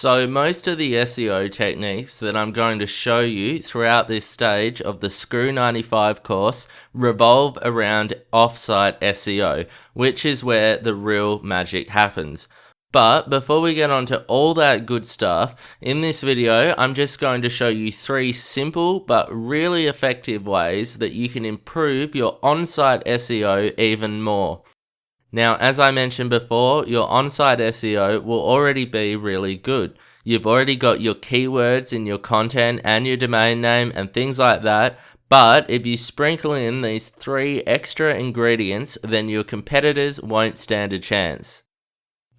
So most of the SEO techniques that I'm going to show you throughout this stage of the Screw 95 course revolve around offsite SEO, which is where the real magic happens. But before we get on to all that good stuff, in this video I'm just going to show you 3 simple but really effective ways that you can improve your on-site SEO even more. Now, as I mentioned before, your on-site SEO will already be really good. You've already got your keywords in your content and your domain name and things like that. But if you sprinkle in these 3 extra ingredients, then your competitors won't stand a chance.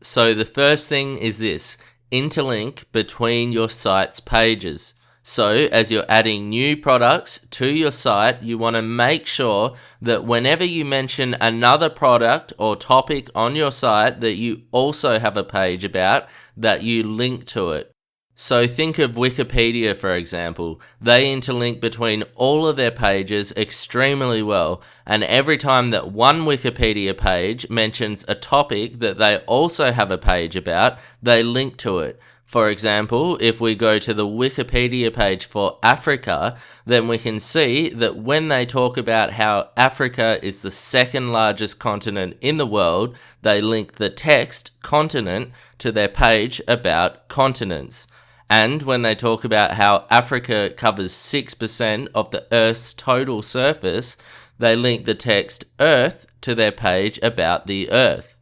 So the first thing is this: interlink between your site's pages. So as you're adding new products to your site, you want to make sure that whenever you mention another product or topic on your site that you also have a page about, that you link to it. So think of Wikipedia, for example. They interlink between all of their pages extremely well, and every time that one Wikipedia page mentions a topic that they also have a page about, they link to it. For example, if we go to the Wikipedia page for Africa, then we can see that when they talk about how Africa is the second largest continent in the world, they link the text continent to their page about continents. And when they talk about how Africa covers 6% of the Earth's total surface, they link the text Earth to their page about the Earth.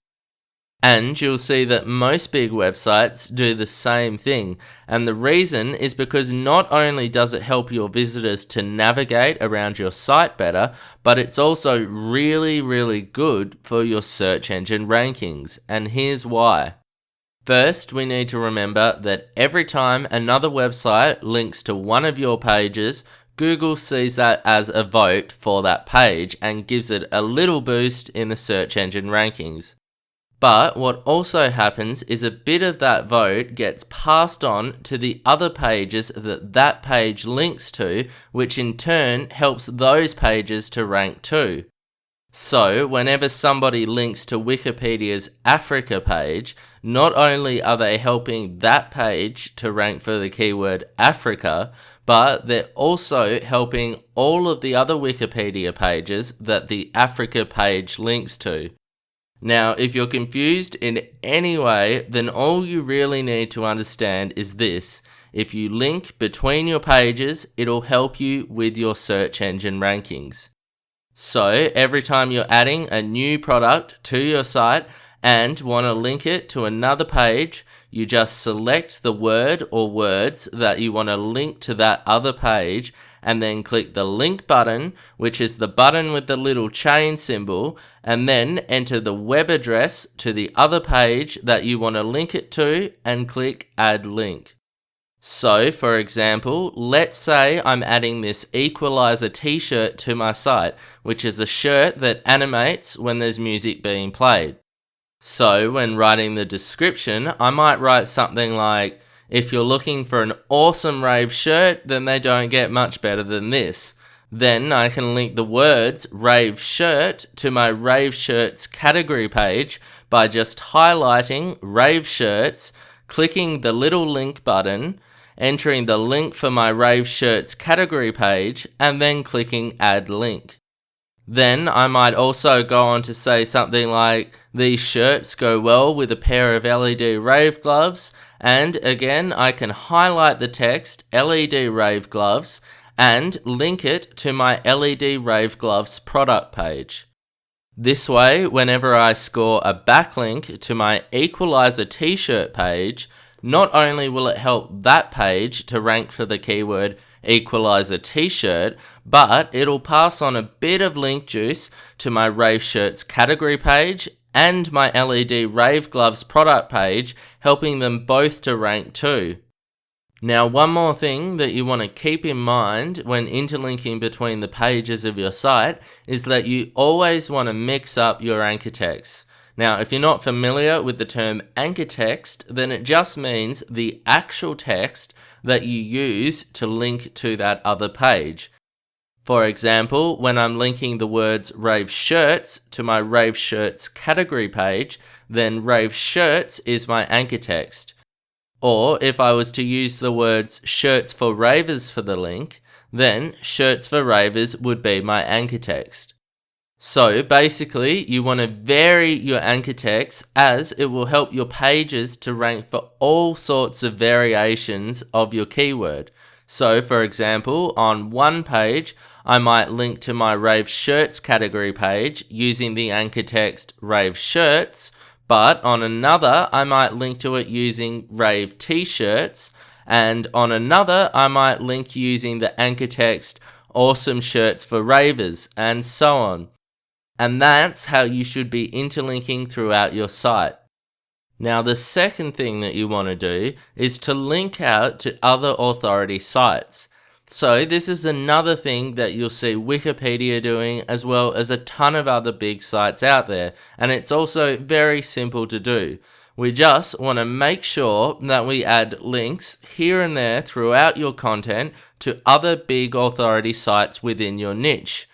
And you'll see that most big websites do the same thing. And the reason is because not only does it help your visitors to navigate around your site better, but it's also really good for your search engine rankings. And here's why. First, we need to remember that every time another website links to one of your pages, Google sees that as a vote for that page and gives it a little boost in the search engine rankings. But what also happens is a bit of that vote gets passed on to the other pages that that page links to, which in turn helps those pages to rank too. So whenever somebody links to Wikipedia's Africa page, not only are they helping that page to rank for the keyword Africa, but they're also helping all of the other Wikipedia pages that the Africa page links to. Now, if you're confused in any way, then all you really need to understand is this: if you link between your pages, it'll help you with your search engine rankings. So every time you're adding a new product to your site and want to link it to another page, you just select the word or words that you want to link to that other page, and then click the link button, which is the button with the little chain symbol, and then enter the web address to the other page that you want to link it to and click add link. So for example, let's say I'm adding this equalizer t-shirt to my site, which is a shirt that animates when there's music being played. So when writing the description, I might write something like, if you're looking for an awesome rave shirt, then they don't get much better than this. Then I can link the words rave shirt to my rave shirts category page by just highlighting rave shirts, clicking the little link button, entering the link for my rave shirts category page, and then clicking add link. Then I might also go on to say something like, these shirts go well with a pair of LED rave gloves, and again I can highlight the text LED rave gloves and link it to my LED rave gloves product page. This way, whenever I score a backlink to my equalizer t-shirt page, not only will it help that page to rank for the keyword equalizer t-shirt, but it'll pass on a bit of link juice to my rave shirts category page and my LED rave gloves product page, helping them both to rank too. Now, one more thing that you want to keep in mind when interlinking between the pages of your site is that you always want to mix up your anchor text. Now, if you're not familiar with the term anchor text, then it just means the actual text that you use to link to that other page. For example, when I'm linking the words rave shirts to my rave shirts category page, then rave shirts is my anchor text. Or if I was to use the words shirts for ravers for the link, then shirts for ravers would be my anchor text. So basically, you want to vary your anchor text as it will help your pages to rank for all sorts of variations of your keyword. So for example, on one page, I might link to my rave shirts category page using the anchor text rave shirts, but on another, I might link to it using rave t-shirts, and on another, I might link using the anchor text awesome shirts for ravers, and so on. And that's how you should be interlinking throughout your site. Now, the second thing that you want to do is to link out to other authority sites. So this is another thing that you'll see Wikipedia doing, as well as a ton of other big sites out there. And it's also very simple to do. We just want to make sure that we add links here and there throughout your content to other big authority sites within your niche.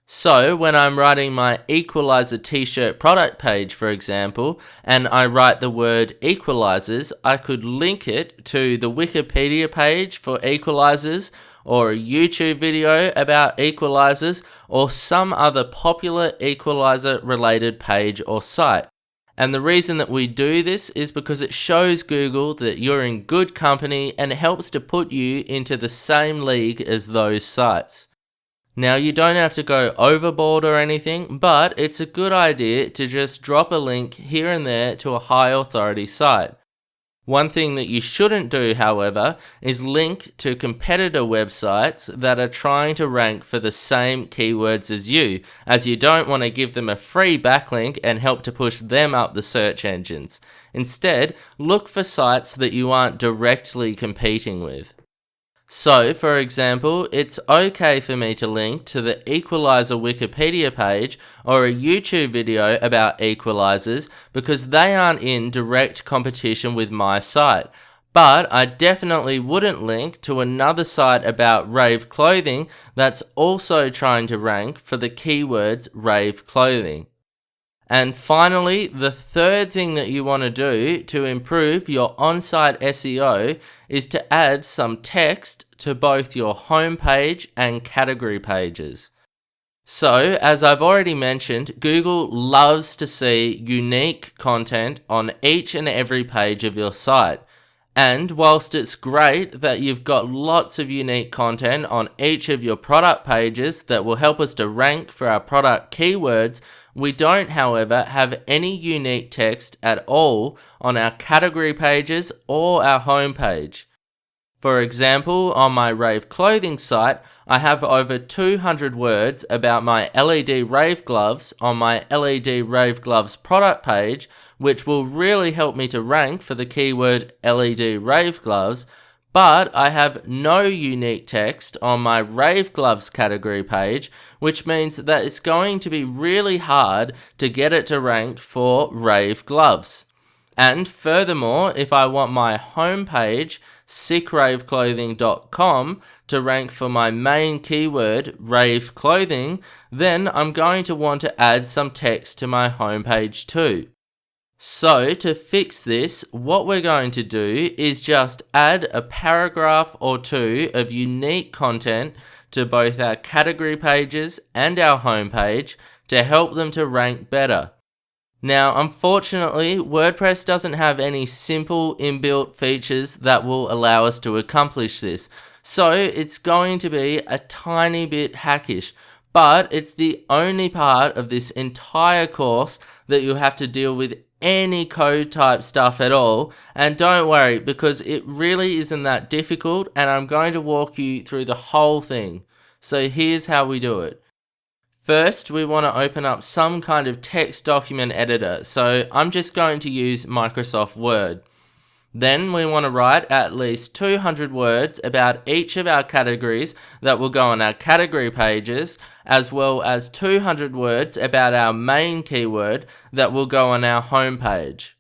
So when I'm writing my equalizer t-shirt product page, for example, and I write the word equalizers, I could link it to the Wikipedia page for equalizers, or a YouTube video about equalizers, or some other popular equalizer related page or site. And the reason that we do this is because it shows Google that you're in good company and it helps to put you into the same league as those sites. Now, you don't have to go overboard or anything, but it's a good idea to just drop a link here and there to a high authority site. One thing that you shouldn't do, however, is link to competitor websites that are trying to rank for the same keywords as you, as you don't want to give them a free backlink and help to push them up the search engines. Instead, look for sites that you aren't directly competing with. So, for example, it's okay for me to link to the equalizer Wikipedia page or a YouTube video about equalizers because they aren't in direct competition with my site. But I definitely wouldn't link to another site about rave clothing that's also trying to rank for the keywords rave clothing. And finally, the third thing that you want to do to improve your on-site SEO is to add some text to both your homepage and category pages. So, as I've already mentioned, Google loves to see unique content on each and every page of your site. And whilst it's great that you've got lots of unique content on each of your product pages that will help us to rank for our product keywords, we don't, however, have any unique text at all on our category pages or our homepage. For example, on my rave clothing site, I have over 200 words about my LED rave gloves on my LED rave gloves product page, which will really help me to rank for the keyword LED rave gloves, but I have no unique text on my rave gloves category page, which means that it's going to be really hard to get it to rank for rave gloves. And furthermore, if I want my homepage, sickraveclothing.com, to rank for my main keyword, rave clothing, then I'm going to want to add some text to my homepage too. So to fix this, what we're going to do is just add a paragraph or two of unique content to both our category pages and our homepage to help them to rank better. Now, unfortunately, WordPress doesn't have any simple inbuilt features that will allow us to accomplish this. So it's going to be a tiny bit hackish, but it's the only part of this entire course that you have to deal with any code type stuff at all. And don't worry, because it really isn't that difficult, and I'm going to walk you through the whole thing. So here's how we do it. First, we want to open up some kind of text document editor, so I'm just going to use Microsoft Word. Then we want to write at least 200 words about each of our categories that will go on our category pages, as well as 200 words about our main keyword that will go on our homepage.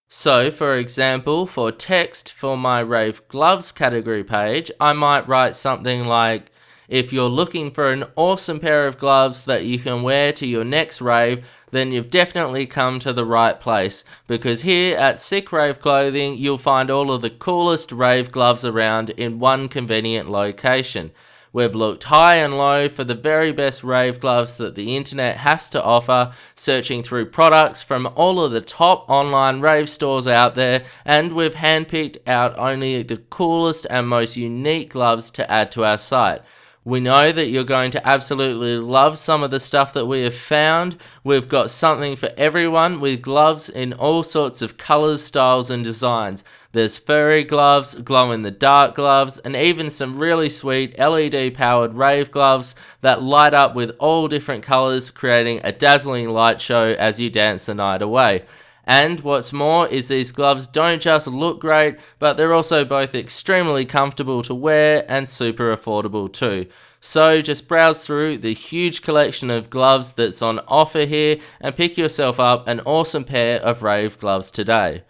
So, for example, for text for my rave gloves category page, I might write something like, if you're looking for an awesome pair of gloves that you can wear to your next rave, then you've definitely come to the right place, because here at Sick Rave Clothing you'll find all of the coolest rave gloves around in one convenient location. We've looked high and low for the very best rave gloves that the internet has to offer, searching through products from all of the top online rave stores out there, and we've handpicked out only the coolest and most unique gloves to add to our site. We know that you're going to absolutely love some of the stuff that we have found. We've got something for everyone with gloves in all sorts of colors, styles and designs. There's furry gloves, glow-in-the-dark gloves, and even some really sweet LED-powered rave gloves that light up with all different colors, creating a dazzling light show as you dance the night away. And what's more is these gloves don't just look great, but they're also both extremely comfortable to wear and super affordable too. So just browse through the huge collection of gloves that's on offer here and pick yourself up an awesome pair of rave gloves today.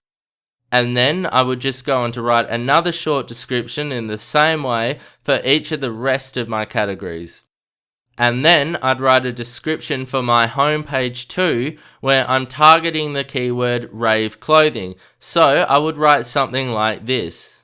And then I would just go on to write another short description in the same way for each of the rest of my categories. And then I'd write a description for my homepage too, where I'm targeting the keyword rave clothing. So I would write something like this.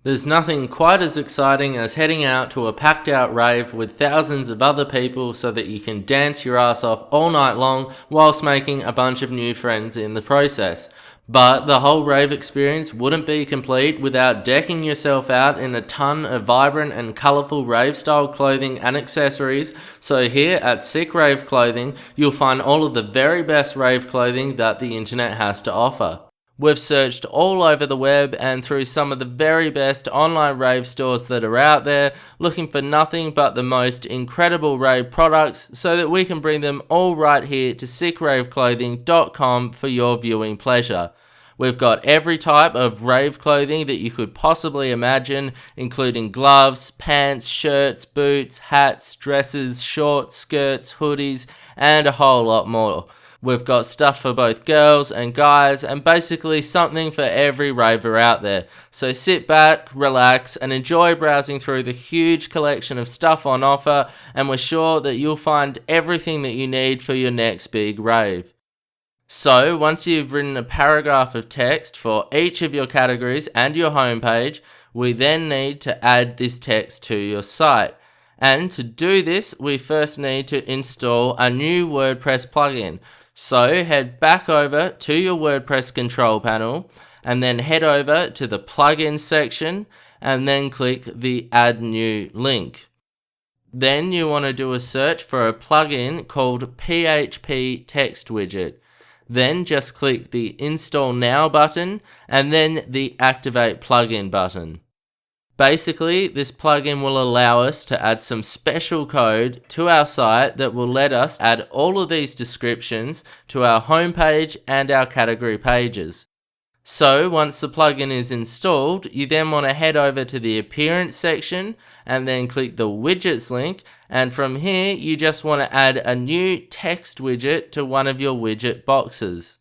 There's nothing quite as exciting as heading out to a packed out rave with thousands of other people so that you can dance your ass off all night long whilst making a bunch of new friends in the process. But the whole rave experience wouldn't be complete without decking yourself out in a ton of vibrant and colourful rave style clothing and accessories. So here at Sick Rave Clothing, you'll find all of the very best rave clothing that the internet has to offer. We've searched all over the web and through some of the very best online rave stores that are out there, looking for nothing but the most incredible rave products so that we can bring them all right here to sickraveclothing.com for your viewing pleasure. We've got every type of rave clothing that you could possibly imagine, including gloves, pants, shirts, boots, hats, dresses, shorts, skirts, hoodies, and a whole lot more. We've got stuff for both girls and guys, and basically something for every raver out there. So sit back, relax, and enjoy browsing through the huge collection of stuff on offer, and we're sure that you'll find everything that you need for your next big rave. So once you've written a paragraph of text for each of your categories and your homepage, we then need to add this text to your site. And to do this, we first need to install a new WordPress plugin. So head back over to your WordPress control panel and then head over to the plugin section and then click the add new link. Then you want to do a search for a plugin called PHP Text Widget. Then just click the install now button and then the activate plugin button. Basically, this plugin will allow us to add some special code to our site that will let us add all of these descriptions to our homepage and our category pages. So once the plugin is installed, you then want to head over to the appearance section and then click the widgets link, and from here you just want to add a new text widget to one of your widget boxes.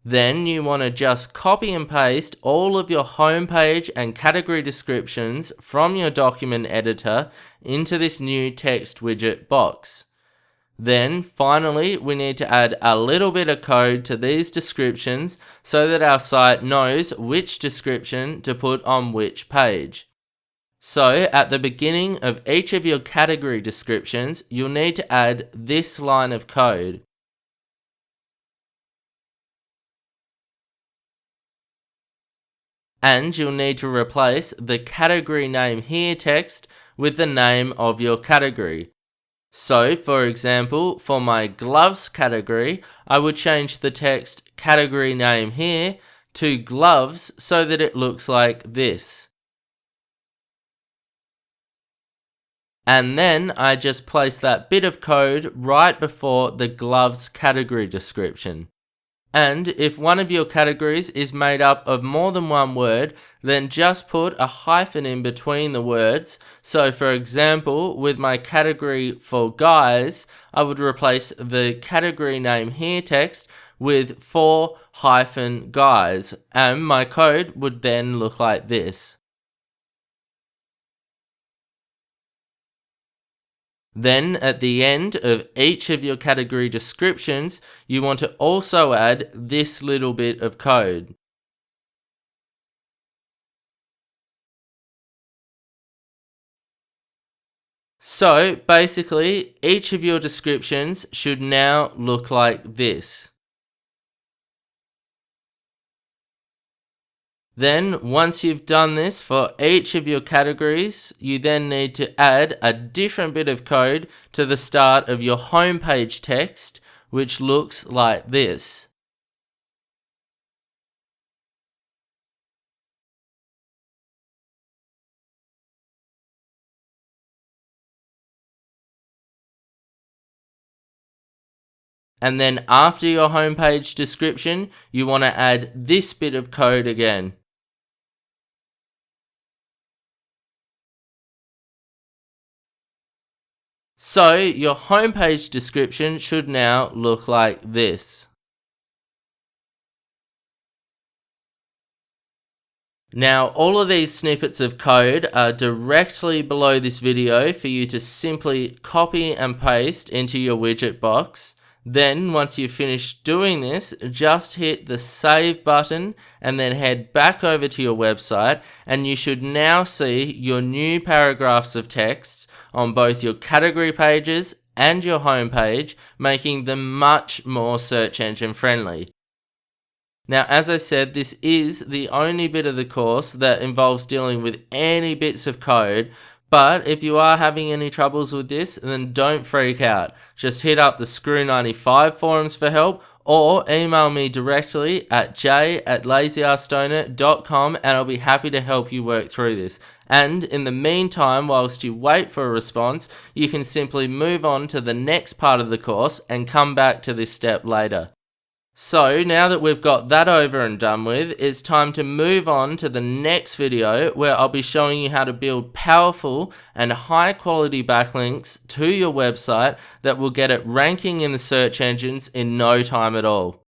Then you want to just copy and paste all of your homepage and category descriptions from your document editor into this new text widget box. Then finally, we need to add a little bit of code to these descriptions so that our site knows which description to put on which page. So at the beginning of each of your category descriptions, you'll need to add this line of code. And you'll need to replace the category name here text with the name of your category. So, for example, for my gloves category, I would change the text category name here to gloves so that it looks like this. And then I just place that bit of code right before the gloves category description. And if one of your categories is made up of more than one word, then just put a hyphen in between the words. So for example, with my category for guys, I would replace the category name here text with for hyphen guys, and my code would then look like this. Then at the end of each of your category descriptions, you want to also add this little bit of code. So basically, each of your descriptions should now look like this. Then, once you've done this for each of your categories, you then need to add a different bit of code to the start of your homepage text, which looks like this. And then after your homepage description, you want to add this bit of code again. So your homepage description should now look like this. Now, all of these snippets of code are directly below this video for you to simply copy and paste into your widget box. Then, once you've finished doing this, just hit the save button and then head back over to your website, and you should now see your new paragraphs of text on both your category pages and your homepage, making them much more search engine friendly. Now, as I said, this is the only bit of the course that involves dealing with any bits of code, but if you are having any troubles with this, then don't freak out. Just hit up the Screw95 forums for help, or email me directly at j@lazyaskstoner.com, and I'll be happy to help you work through this. And in the meantime, whilst you wait for a response, you can simply move on to the next part of the course and come back to this step later. So now that we've got that over and done with, it's time to move on to the next video where I'll be showing you how to build powerful and high quality backlinks to your website that will get it ranking in the search engines in no time at all.